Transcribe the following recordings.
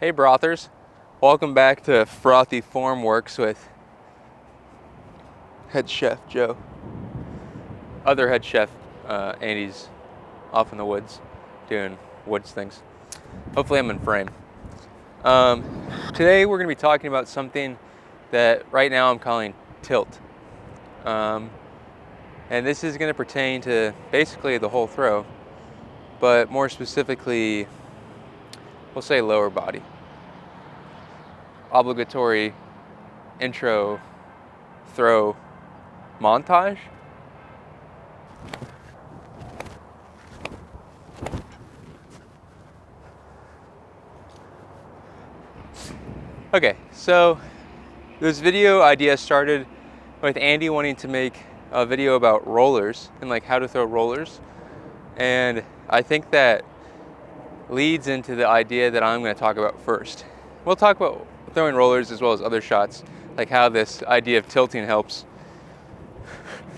Hey brothers, welcome back to Frothy Formworks with head chef Joe. Other head chef Andy's off in the woods doing woods things. Hopefully I'm in frame. Today we're going to be talking about something that right now I'm calling tilt. And this is going to pertain to basically the whole throw, but more specifically, we'll say lower body. Obligatory intro throw montage. Okay, so this video idea started with Andy wanting to make a video about rollers and like how to throw rollers. And I think that leads into the idea that I'm going to talk about first. We'll talk about throwing rollers as well as other shots, like how this idea of tilting helps.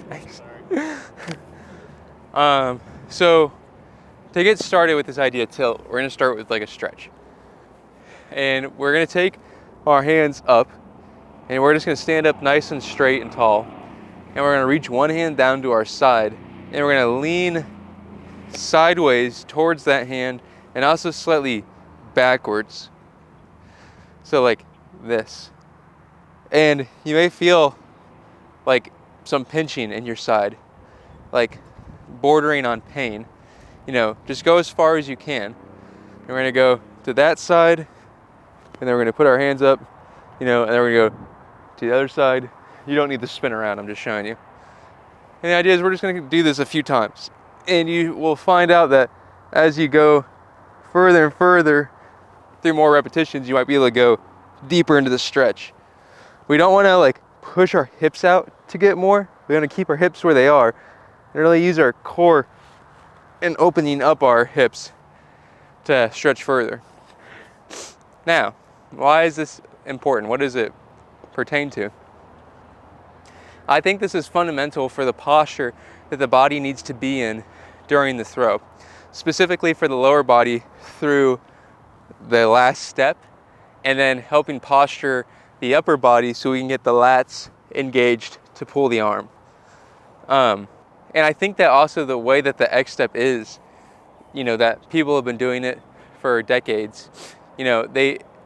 Thanks. So to get started with this idea of tilt, we're going to start with like a stretch. And we're going to take our hands up and we're just going to stand up nice and straight and tall. And we're going to reach one hand down to our side and we're going to lean sideways towards that hand and also slightly backwards. So like this. And you may feel like some pinching in your side, like bordering on pain. You know, just go as far as you can. And we're going to go to that side, and then we're going to put our hands up, you know, and then we're going to go to the other side. You don't need to spin around, I'm just showing you. And the idea is we're just going to do this a few times. And you will find out that as you go further and further through more repetitions, you might be able to go deeper into the stretch. We don't want to like push our hips out to get more. We want to keep our hips where they are and really use our core and opening up our hips to stretch further. Now, why is this important? What does it pertain to? I think this is fundamental for the posture that the body needs to be in during the throw, specifically for the lower body through the last step and then helping posture the upper body so we can get the lats engaged to pull the arm. And I think that also the way that the X step is, you know, that people have been doing it for decades, you know,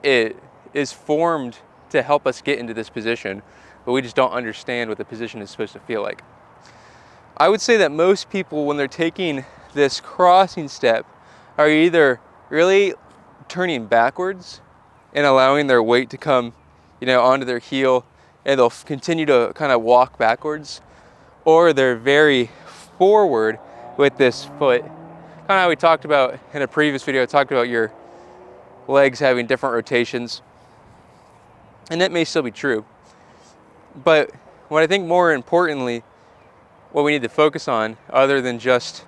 it is formed to help us get into this position, but we just don't understand what the position is supposed to feel like. I would say that most people, when they're taking this crossing step, are either really turning backwards and allowing their weight to come, you know, onto their heel, and they'll continue to kind of walk backwards, or they're very forward with this foot. Kind of how we talked about in a previous video, I talked about your legs having different rotations, and that may still be true. But what I think more importantly, what we need to focus on, other than just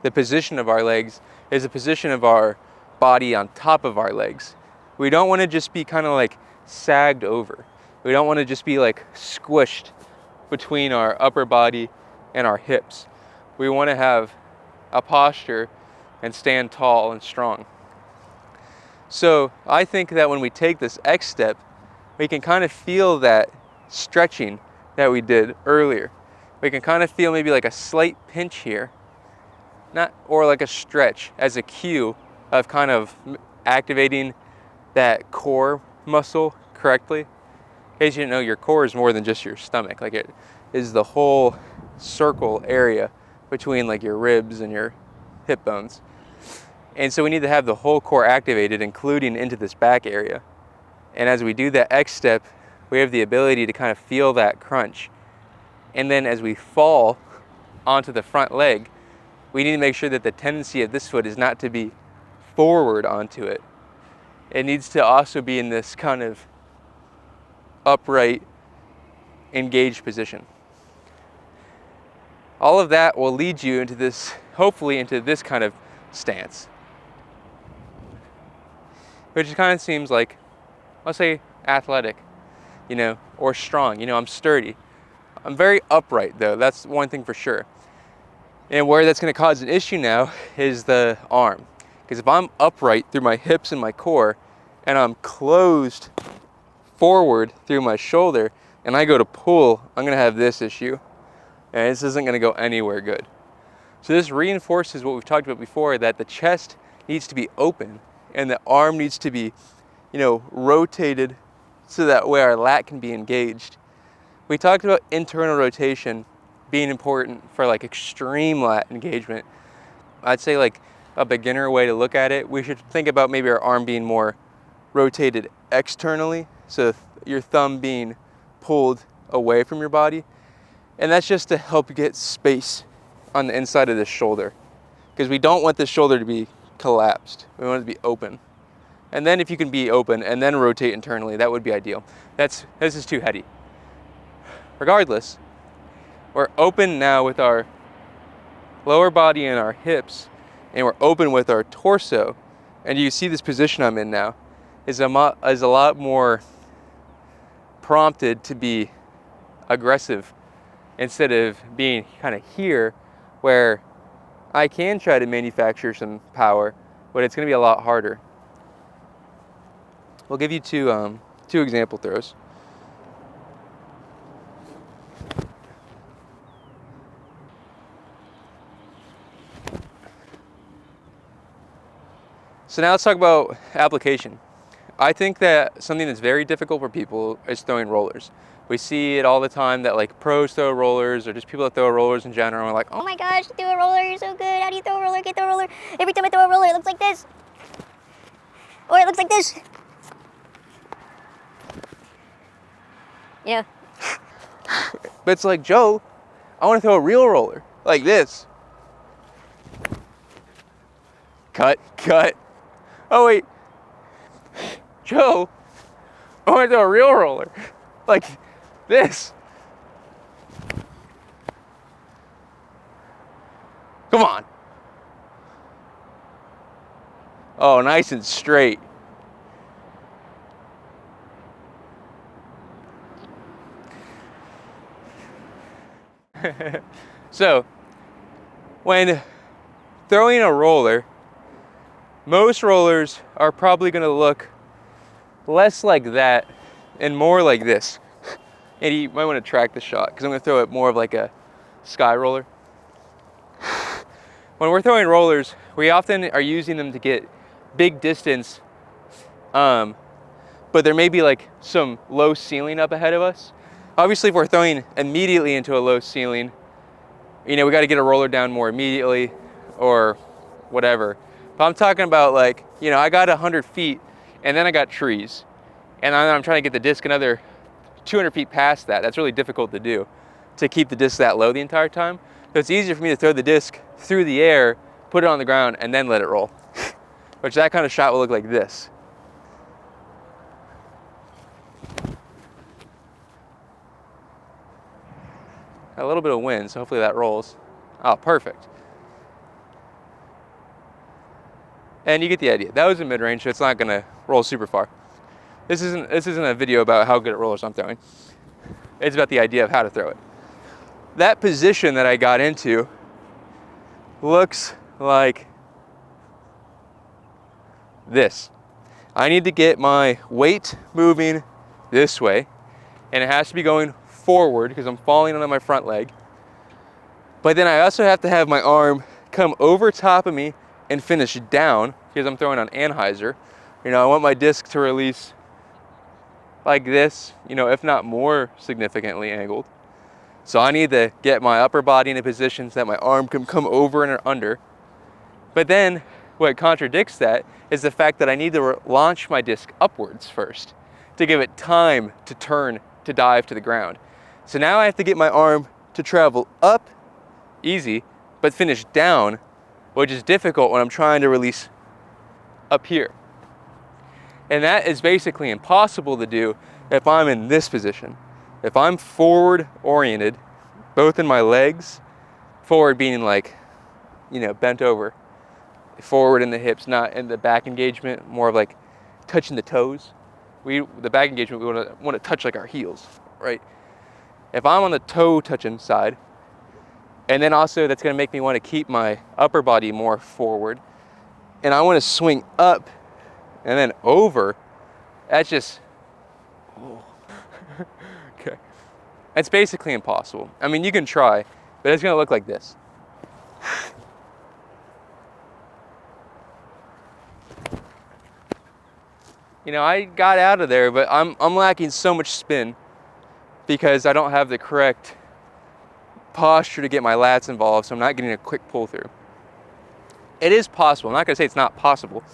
the position of our legs, is the position of our body on top of our legs. We don't want to just be kind of like sagged over. We don't want to just be like squished between our upper body and our hips. We want to have a posture and stand tall and strong. So I think that when we take this X step, we can kind of feel that stretching that we did earlier. We can kind of feel maybe like a slight pinch here, or like a stretch as a cue of kind of activating that core muscle correctly. In case you didn't know, your core is more than just your stomach. Like, it is the whole circle area between like your ribs and your hip bones. And so we need to have the whole core activated, including into this back area. And as we do that X step, we have the ability to kind of feel that crunch. And then as we fall onto the front leg, we need to make sure that the tendency of this foot is not to be forward onto it. It needs to also be in this kind of upright, engaged position. All of that will lead you into this, hopefully into this kind of stance, which kind of seems like, let's say, athletic, you know, or strong. You know, I'm sturdy. I'm very upright though, that's one thing for sure. And where that's going to cause an issue now is the arm. Because if I'm upright through my hips and my core, and I'm closed forward through my shoulder and I go to pull, I'm gonna have this issue. And this isn't gonna go anywhere good. So this reinforces what we've talked about before, that the chest needs to be open and the arm needs to be, rotated so that way our lat can be engaged. We talked about internal rotation being important for like extreme lat engagement. I'd say like a beginner way to look at it, we should think about maybe our arm being more rotated externally, so your thumb being pulled away from your body. And that's just to help get space on the inside of the shoulder, because we don't want the shoulder to be collapsed. We want it to be open. And then if you can be open and then rotate internally, that would be ideal. This is too heady. Regardless, we're open now with our lower body and our hips, and we're open with our torso. And you see this position I'm in now is a lot more prompted to be aggressive instead of being kind of here, where I can try to manufacture some power, but it's going to be a lot harder. We'll give you two example throws. So now let's talk about application. I think that something that's very difficult for people is throwing rollers. We see it all the time that like pros throw rollers, or just people that throw rollers in general are like, oh my gosh, you threw a roller, you're so good. How do you throw a roller? Get throw a roller. Every time I throw a roller, it looks like this. Or it looks like this. Yeah. But it's like, Joe, I want to throw a real roller, like this. Cut. Oh wait, Joe, I want to throw a real roller, like this. Come on. Oh, nice and straight. So, when throwing a roller, most rollers are probably going to look less like that and more like this. And you might want to track the shot, because I'm going to throw it more of like a sky roller. When we're throwing rollers, we often are using them to get big distance, but there may be like some low ceiling up ahead of us. Obviously, if we're throwing immediately into a low ceiling, we got to get a roller down more immediately or whatever. But I'm talking about like, I got 100 feet and then I got trees, and I'm trying to get the disc another 200 feet past that. That's really difficult to do, to keep the disc that low the entire time. So it's easier for me to throw the disc through the air, put it on the ground, and then let it roll. Which that kind of shot will look like this. Got a little bit of wind, so hopefully that rolls. Oh, perfect. And you get the idea. That was in mid-range, so it's not gonna roll super far. This isn't a video about how good at rollers I'm throwing. It's about the idea of how to throw it. That position that I got into looks like this. I need to get my weight moving this way, and it has to be going forward because I'm falling on my front leg. But then I also have to have my arm come over top of me and finish down, because I'm throwing on anhyzer. I want my disc to release like this, if not more significantly angled. So I need to get my upper body in a position so that my arm can come over and under. But then what contradicts that is the fact that I need to launch my disc upwards first to give it time to turn, to dive to the ground. So now I have to get my arm to travel up, easy, but finish down, which is difficult when I'm trying to release up here. And that is basically impossible to do if I'm in this position. If I'm forward oriented, both in my legs, forward being like, bent over, forward in the hips, not in the back engagement, more of like touching the toes. The back engagement, we want to touch like our heels, right? If I'm on the toe touching side, and then also that's going to make me want to keep my upper body more forward, and I want to swing up and then over, That's just, okay. It's basically impossible. I mean, you can try, but it's gonna look like this. You know, I got out of there, but I'm lacking so much spin because I don't have the correct posture to get my lats involved, so I'm not getting a quick pull through. It is possible. I'm not gonna say it's not possible,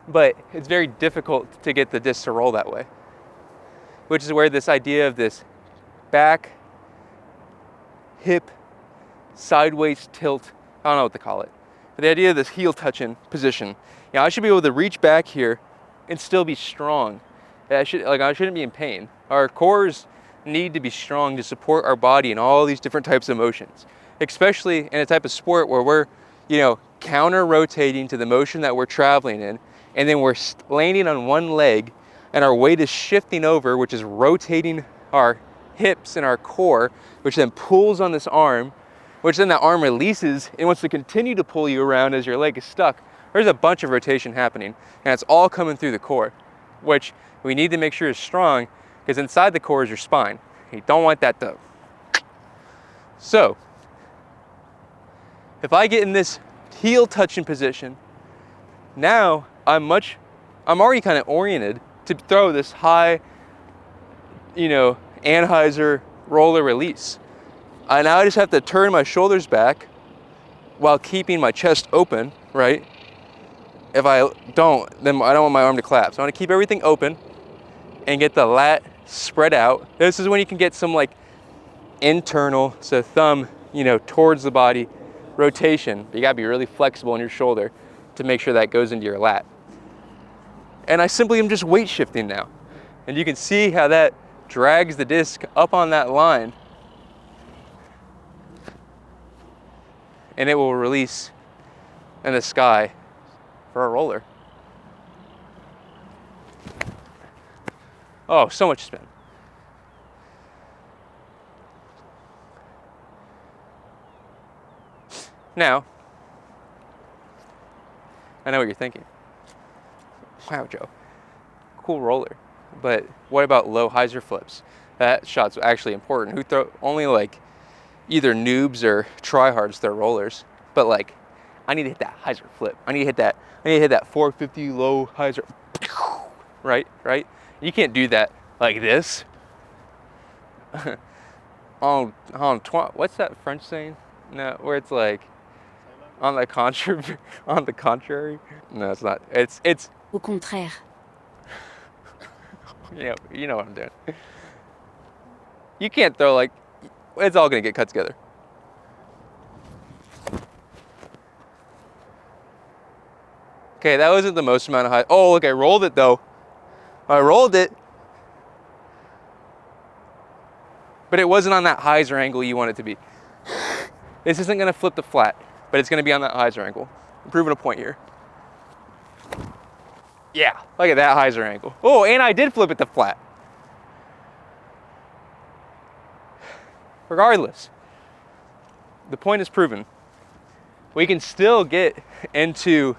but it's very difficult to get the disc to roll that way, which is where this idea of this back, hip, sideways tilt, I don't know what to call it, but the idea of this heel touching position. You know, I should be able to reach back here and still be strong. I shouldn't be in pain. Our cores need to be strong to support our body in all these different types of motions, especially in a type of sport where we're, you know, counter rotating to the motion that we're traveling in, and then we're landing on one leg and our weight is shifting over, which is rotating our hips and our core, which then pulls on this arm, which then that arm releases and wants to continue to pull you around as your leg is stuck. There's a bunch of rotation happening, and it's all coming through the core, which we need to make sure is strong, because inside the core is your spine. You don't want that to. So, if I get in this heel touching position, now I'm already kind of oriented to throw this high, you know, Anheuser roller release. Now I just have to turn my shoulders back while keeping my chest open, right? If I don't, then I don't want my arm to collapse. I want to keep everything open and get the lat spread out. This is when you can get some like internal, so thumb, you know, towards the body rotation. But you gotta be really flexible in your shoulder to make sure that goes into your lat. And I simply am just weight shifting now. And you can see how that drags the disc up on that line, and it will release in the sky for a roller. Oh, so much spin. Now, I know what you're thinking. Wow, Joe, cool roller. But what about low hyzer flips? That shot's actually important. Who throw only like either noobs or tryhards throw rollers, but like I need to hit that hyzer flip. I need to hit that 450 low hyzer. Right? You can't do that like this. What's that French saying? No, where it's like on the contrary. No, it's not. It's Au contraire. You know what I'm doing. You can't throw like, it's all gonna get cut together. Okay, that wasn't the most amount of high. Oh, look, I rolled it though. I rolled it. But it wasn't on that hyzer angle you want it to be. This isn't gonna flip the flat, but it's gonna be on that hyzer angle. I'm proving a point here. Yeah, look at that hyzer angle. Oh, and I did flip it to flat. Regardless, the point is proven. We can still get into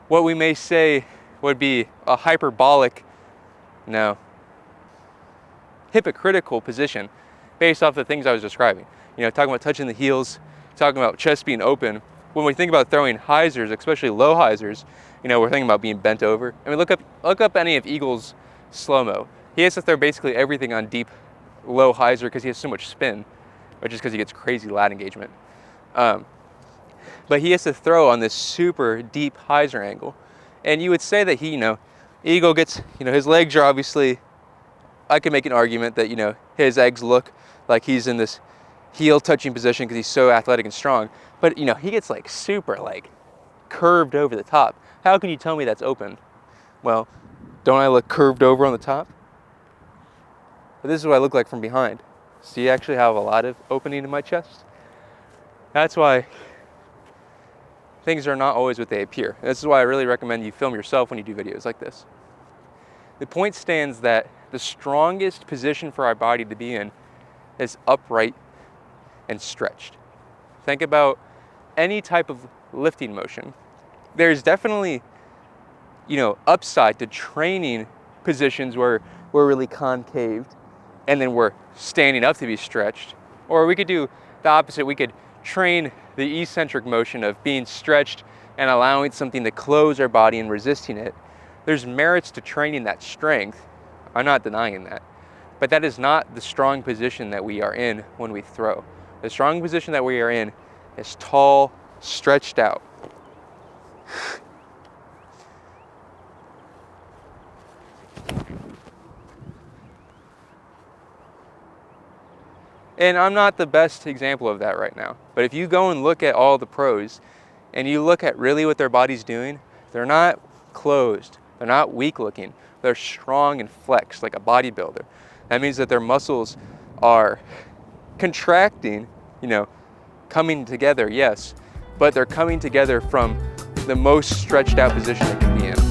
what we may say would be a hyperbolic, no, hypocritical position based off the things I was describing. You know, talking about touching the heels, talking about chest being open. When we think about throwing hyzers, especially low hyzers, you know, we're thinking about being bent over. I mean, look up any of Eagle's slow-mo. He has to throw basically everything on deep, low hyzer because he has so much spin, or just because he gets crazy lat engagement. But he has to throw on this super deep hyzer angle. And you would say that he, you know, Eagle gets, you know, his legs are obviously, I could make an argument that, you know, his legs look like he's in this heel touching position because he's so athletic and strong. But, you know, he gets like super like curved over the top. How can you tell me that's open? Well, don't I look curved over on the top? But this is what I look like from behind. So you actually have a lot of opening in my chest. That's why things are not always what they appear. This is why I really recommend you film yourself when you do videos like this. The point stands that the strongest position for our body to be in is upright and stretched. Think about any type of lifting motion. There's definitely, you know, upside to training positions where we're really concaved and then we're standing up to be stretched. Or we could do the opposite. We could train the eccentric motion of being stretched and allowing something to close our body and resisting it. There's merits to training that strength. I'm not denying that. But that is not the strong position that we are in when we throw. The strong position that we are in is tall, stretched out. And I'm not the best example of that right now. But if you go and look at all the pros and you look at really what their body's doing, they're not closed. They're not weak looking. They're strong and flexed like a bodybuilder. That means that their muscles are contracting, coming together, yes, but they're coming together from the most stretched out position they can be in.